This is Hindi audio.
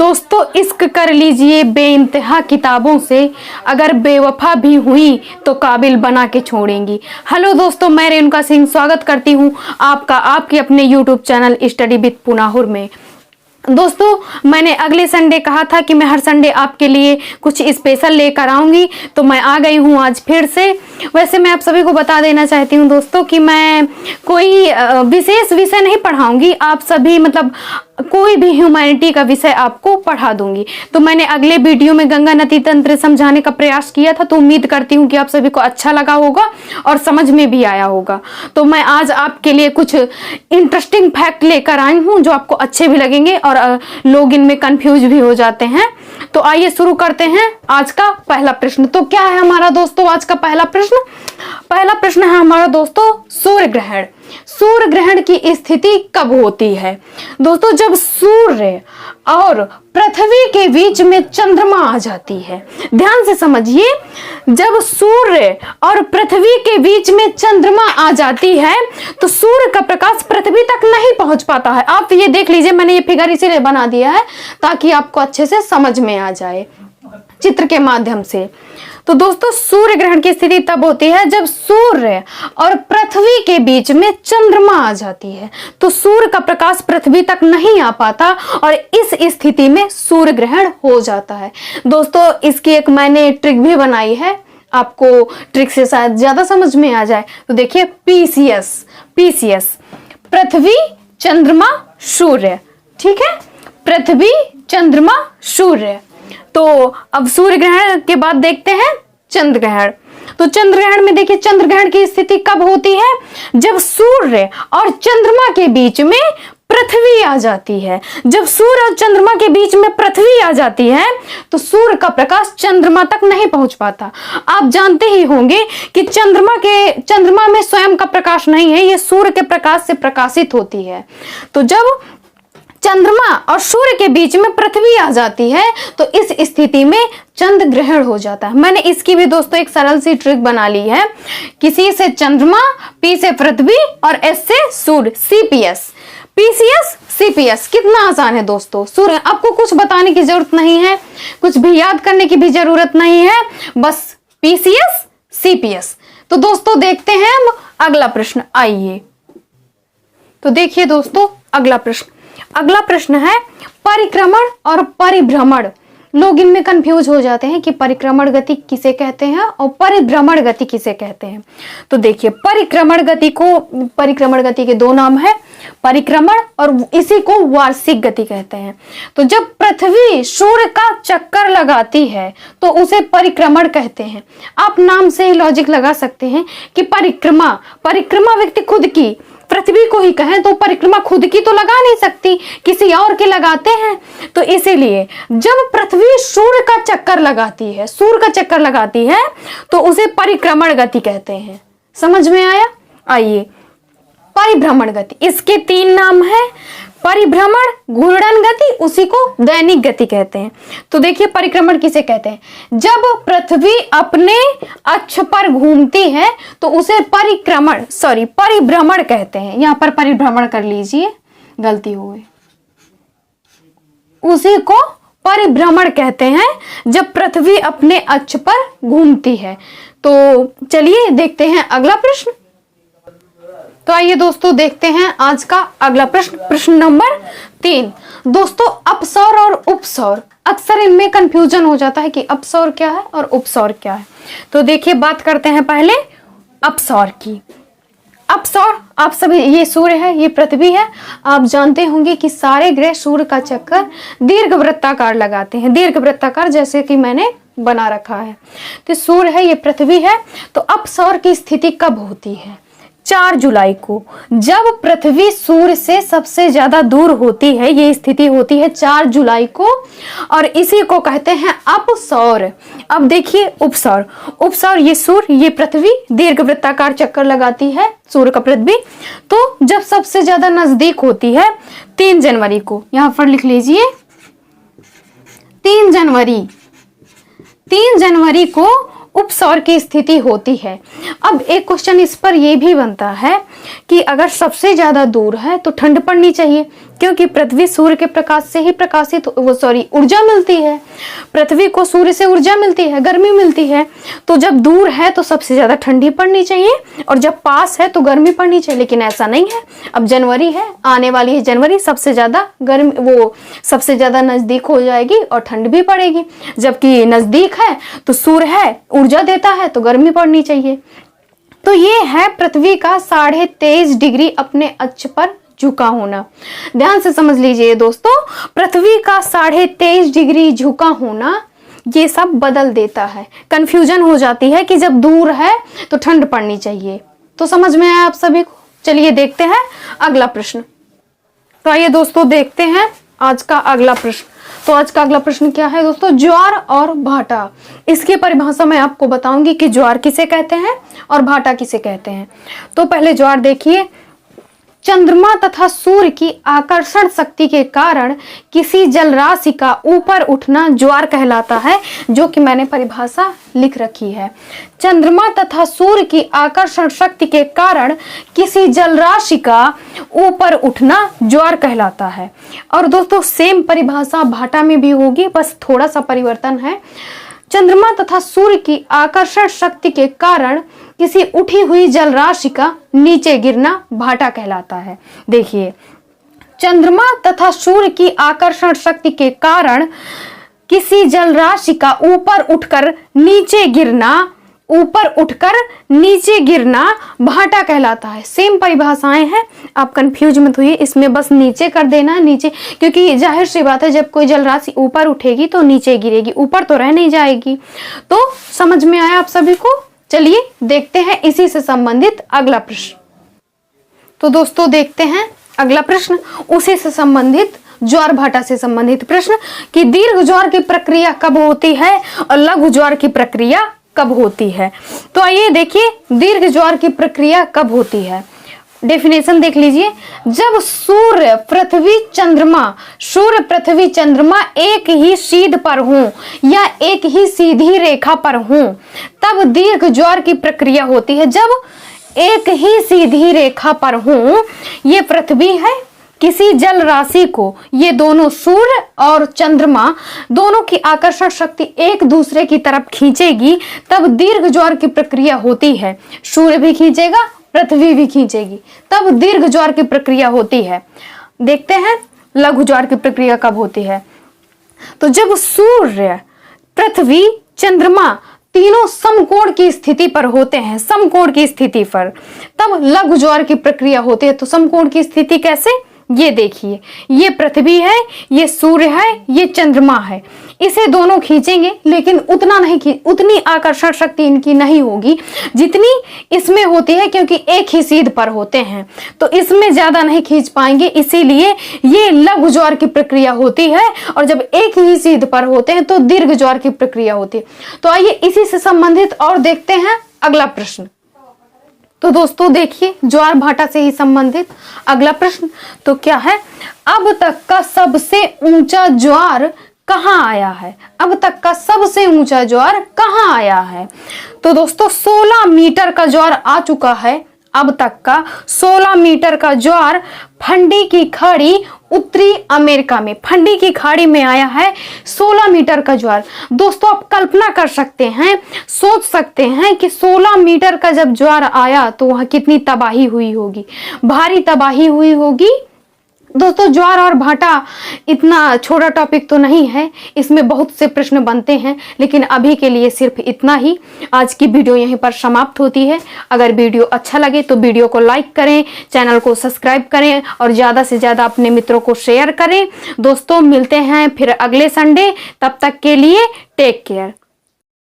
दोस्तों इश्क कर लीजिए बेइंतहा किताबों से, अगर बेवफा भी हुई तो काबिल बना के छोड़ेंगी। हेलो दोस्तों, मैं रेणुका सिंह स्वागत करती हूँ आपका आपके अपने यूट्यूब चैनल स्टडी विद पुनाहुर में। दोस्तों मैंने अगले संडे कहा था कि मैं हर संडे आपके लिए कुछ स्पेशल लेकर आऊंगी, तो मैं आ गई हूं आज फिर से। वैसे मैं आप सभी को बता देना चाहती हूं दोस्तों कि मैं कोई विशेष विषय नहीं पढ़ाऊंगी, आप सभी मतलब कोई भी ह्यूमैनिटी का विषय आपको पढ़ा दूंगी। तो मैंने अगले वीडियो में गंगा नदी तंत्र समझाने का प्रयास किया था, तो उम्मीद करती हूँ कि आप सभी को अच्छा लगा होगा और समझ में भी आया होगा। तो मैं आज आपके लिए कुछ इंटरेस्टिंग फैक्ट लेकर आई हूँ जो आपको अच्छे भी लगेंगे और लोग इनमें कंफ्यूज भी हो जाते हैं। तो आइए शुरू करते हैं आज का पहला प्रश्न। तो क्या है हमारा दोस्तों आज का पहला प्रश्न? पहला प्रश्न है हमारा दोस्तों सूर्य ग्रहण। सूर्य ग्रहण की स्थिति कब होती है? दोस्तों जब सूर्य और पृथ्वी के बीच में चंद्रमा आ जाती है। ध्यान से समझिए, जब सूर्य और पृथ्वी के बीच में चंद्रमा आ जाती है तो सूर्य का प्रकाश पृथ्वी तक नहीं पहुंच पाता है। आप ये देख लीजिए, मैंने ये फिगर इसीलिए बना दिया है ताकि आपको अच्छे से समझ में आ जाए चित्र के माध्यम से। तो दोस्तों सूर्य ग्रहण की स्थिति तब होती है जब सूर्य और पृथ्वी के बीच में चंद्रमा आ जाती है, तो सूर्य का प्रकाश पृथ्वी तक नहीं आ पाता और इस स्थिति में सूर्य ग्रहण हो जाता है। दोस्तों इसकी एक मैंने ट्रिक भी बनाई है, आपको ट्रिक से शायद ज्यादा समझ में आ जाए। तो देखिए पीसीएस पृथ्वी चंद्रमा सूर्य, ठीक है, पृथ्वी चंद्रमा सूर्य। तो अब सूर्य ग्रहण के बाद देखते हैं चंद्र ग्रहण। तो चंद्र ग्रहण में देखिए चंद्र ग्रहण की स्थिति कब होती है? जब सूर्य और चंद्रमा के बीच में पृथ्वी आ जाती है। जब सूर्य और चंद्रमा के बीच में पृथ्वी आ जाती है तो सूर्य का प्रकाश चंद्रमा तक नहीं पहुंच पाता। आप जानते ही होंगे कि चंद्रमा में स्वयं का प्रकाश नहीं है, ये सूर्य के प्रकाश से प्रकाशित होती है। तो जब चंद्रमा और सूर्य के बीच में पृथ्वी आ जाती है तो इस स्थिति में चंद्र ग्रहण हो जाता है। मैंने इसकी भी दोस्तों एक सरल सी ट्रिक बना ली है, किसी से चंद्रमा, पी से पृथ्वी और एस से सूर्य, पीसीएस सीपीएस। कितना आसान है दोस्तों। सूर्य आपको कुछ बताने की जरूरत नहीं है, कुछ भी याद करने की भी जरूरत नहीं है, बस पीसीएस सीपीएस। तो दोस्तों देखते हैं हम अगला प्रश्न। आइए तो देखिए दोस्तों अगला प्रश्न है परिक्रमण और परिभ्रमण। लोग इनमें कंफ्यूज हो जाते हैं कि परिक्रमण गति किसे कहते हैं और परिभ्रमण गति किसे कहते हैं। तो देखिए परिक्रमण गति के दो नाम है, परिक्रमण और इसी को वार्षिक गति कहते हैं। तो जब पृथ्वी सूर्य का चक्कर लगाती है तो उसे परिक्रमण कहते हैं। आप नाम से ही लॉजिक लगा सकते हैं कि परिक्रमा व्यक्ति खुद की, पृथ्वी को ही कहें तो परिक्रमा खुद की तो लगा नहीं सकती, किसी और के लगाते हैं। तो इसीलिए जब पृथ्वी सूर्य का चक्कर लगाती है तो उसे परिक्रमण गति कहते हैं। समझ में आया? आइए परिभ्रमण गति, इसके तीन नाम है, परिभ्रमण, घूर्णन गति, उसी को दैनिक गति कहते हैं। तो देखिए परिक्रमण किसे कहते हैं? जब पृथ्वी अपने अक्ष पर घूमती है तो उसे परिभ्रमण कहते हैं। यहां पर परिभ्रमण कर लीजिए, गलती हो गई, उसी को परिभ्रमण कहते हैं जब पृथ्वी अपने अक्ष पर घूमती है। तो चलिए देखते हैं अगला प्रश्न। तो आइए दोस्तों देखते हैं आज का अगला प्रश्न नंबर 3। दोस्तों अपसौर और उपसौर, अक्सर इनमें कंफ्यूजन हो जाता है कि अपसौर क्या है और उपसौर क्या है। तो देखिए बात करते हैं पहले अपसौर की। अपसौर, आप सभी, ये सूर्य है, ये पृथ्वी है। आप जानते होंगे कि सारे ग्रह सूर्य का चक्कर दीर्घवृत्ताकार लगाते हैं, दीर्घवृत्ताकार जैसे कि मैंने बना रखा है। तो सूर्य है, ये पृथ्वी है। तो अपसौर की स्थिति कब होती है? 4 जुलाई को, जब पृथ्वी सूर्य से सबसे ज्यादा दूर होती है, ये स्थिति होती है 4 जुलाई को और इसी को कहते हैं अपसौर। अब देखिए उपसौर, ये सूर्य, ये पृथ्वी दीर्घवृत्ताकार चक्कर लगाती है सूर्य का पृथ्वी। तो जब सबसे ज्यादा नजदीक होती है 3 जनवरी को, यहां पर लिख लीजिए 3 जनवरी को उपसौर की स्थिति होती है। अब एक क्वेश्चन इस पर यह भी बनता है कि अगर सबसे ज्यादा दूर है तो ठंड पड़नी चाहिए, क्योंकि पृथ्वी सूर्य के प्रकाश से ही ऊर्जा मिलती है। पृथ्वी को सूर्य से ऊर्जा मिलती है, गर्मी मिलती है। तो जब दूर है तो सबसे ज्यादा ठंडी पड़नी चाहिए और जब पास है तो गर्मी पड़नी चाहिए, लेकिन ऐसा नहीं है। अब जनवरी है, आने वाली है जनवरी, सबसे ज्यादा गर्मी, वो सबसे ज्यादा नजदीक हो जाएगी और ठंड भी पड़ेगी। जबकि नजदीक है तो सूर्य है, ऊर्जा देता है, तो गर्मी पड़नी चाहिए। तो ये है पृथ्वी का 23.5 डिग्री अपने अक्ष पर झुका होना। ध्यान से समझ लीजिए दोस्तों, पृथ्वी का 23.5 डिग्री झुका होना ये सब बदल देता है। कंफ्यूजन हो जाती है कि जब दूर है तो ठंड पड़नी चाहिए। तो समझ में आया आप सभी को? चलिए देखते हैं अगला प्रश्न। तो आइए दोस्तों देखते हैं आज का अगला प्रश्न। तो आज का अगला प्रश्न क्या है दोस्तों? ज्वार और भाटा। इसकी परिभाषा मैं आपको बताऊंगी कि ज्वार किसे कहते हैं और भाटा किसे कहते हैं। तो पहले ज्वार देखिए। चंद्रमा तथा सूर्य की आकर्षण शक्ति के कारण किसी जल राशि का ऊपर उठना ज्वार कहलाता है, जो कि मैंने परिभाषा लिख रखी है। चंद्रमा तथा सूर्य की आकर्षण शक्ति के कारण किसी जल राशि का ऊपर उठना ज्वार कहलाता है। और दोस्तों सेम परिभाषा भाटा में भी होगी, बस थोड़ा सा परिवर्तन है। चंद्रमा तथा सूर्य की आकर्षण शक्ति के कारण किसी उठी हुई जल राशि का नीचे गिरना भाटा कहलाता है। देखिए, चंद्रमा तथा सूर्य की आकर्षण शक्ति के कारण किसी जल राशि का ऊपर उठकर नीचे गिरना भाटा कहलाता है। सेम परिभाषाएं हैं, आप कंफ्यूज मत होइए, इसमें बस नीचे कर देना है नीचे, क्योंकि जाहिर सी बात है जब कोई जल राशि ऊपर उठेगी तो नीचे गिरेगी, ऊपर तो रह नहीं जाएगी। तो समझ में आया आप सभी को? चलिए देखते हैं इसी से संबंधित अगला प्रश्न। तो दोस्तों देखते हैं अगला प्रश्न, उसी से संबंधित ज्वार भाटा से संबंधित प्रश्न कि दीर्घ ज्वार की प्रक्रिया कब होती है और लघु ज्वार की प्रक्रिया कब होती है। तो आइए देखिए दीर्घ ज्वार की प्रक्रिया कब होती है। डेफिनेशन देख लीजिए। जब सूर्य पृथ्वी चंद्रमा एक ही सीध पर हों या एक ही सीधी रेखा पर हों तब दीर्घ ज्वार की प्रक्रिया होती है। जब एक ही सीधी रेखा पर हों, ये पृथ्वी है, किसी जल राशि को ये दोनों सूर्य और चंद्रमा दोनों की आकर्षण शक्ति एक दूसरे की तरफ खींचेगी, तब दीर्घ ज्वार की प्रक्रिया होती है। सूर्य भी खींचेगा, पृथ्वी भी खींचेगी, तब दीर्घ ज्वार की प्रक्रिया होती है। देखते हैं लघु ज्वार की प्रक्रिया कब होती है। तो जब सूर्य, पृथ्वी, चंद्रमा तीनों समकोण की स्थिति पर होते हैं, समकोण की स्थिति पर, तब लघु ज्वार की प्रक्रिया होती है। तो समकोण की स्थिति कैसे? ये देखिए, ये पृथ्वी है, ये सूर्य है, ये चंद्रमा है, इसे दोनों खींचेंगे, लेकिन उतनी आकर्षण शक्ति इनकी नहीं होगी जितनी इसमें होती है, क्योंकि एक ही सीध पर होते हैं तो इसमें ज्यादा नहीं खींच पाएंगे, इसीलिए ये लघु ज्वार की प्रक्रिया होती है। और जब एक ही सीध पर होते हैं तो दीर्घ ज्वार की प्रक्रिया होती है। तो आइए इसी से संबंधित और देखते हैं अगला प्रश्न। तो दोस्तों देखिए ज्वार भाटा से ही संबंधित अगला प्रश्न तो क्या है? अब तक का सबसे ऊंचा ज्वार कहाँ आया है? अब तक का सबसे ऊंचा ज्वार कहाँ आया है? तो दोस्तों 16 मीटर का ज्वार आ चुका है। अब तक का 16 मीटर का ज्वार फंडी की खाड़ी, उत्तरी अमेरिका में फंडी की खाड़ी में आया है 16 मीटर का ज्वार। दोस्तों आप कल्पना कर सकते हैं, सोच सकते हैं कि 16 मीटर का जब ज्वार आया तो वहां कितनी तबाही हुई होगी, भारी तबाही हुई होगी। दोस्तों ज्वार और भाटा इतना छोटा टॉपिक तो नहीं है, इसमें बहुत से प्रश्न बनते हैं, लेकिन अभी के लिए सिर्फ इतना ही। आज की वीडियो यहीं पर समाप्त होती है। अगर वीडियो अच्छा लगे तो वीडियो को लाइक करें, चैनल को सब्सक्राइब करें और ज़्यादा से ज़्यादा अपने मित्रों को शेयर करें। दोस्तों मिलते हैं फिर अगले संडे, तब तक के लिए टेक केयर।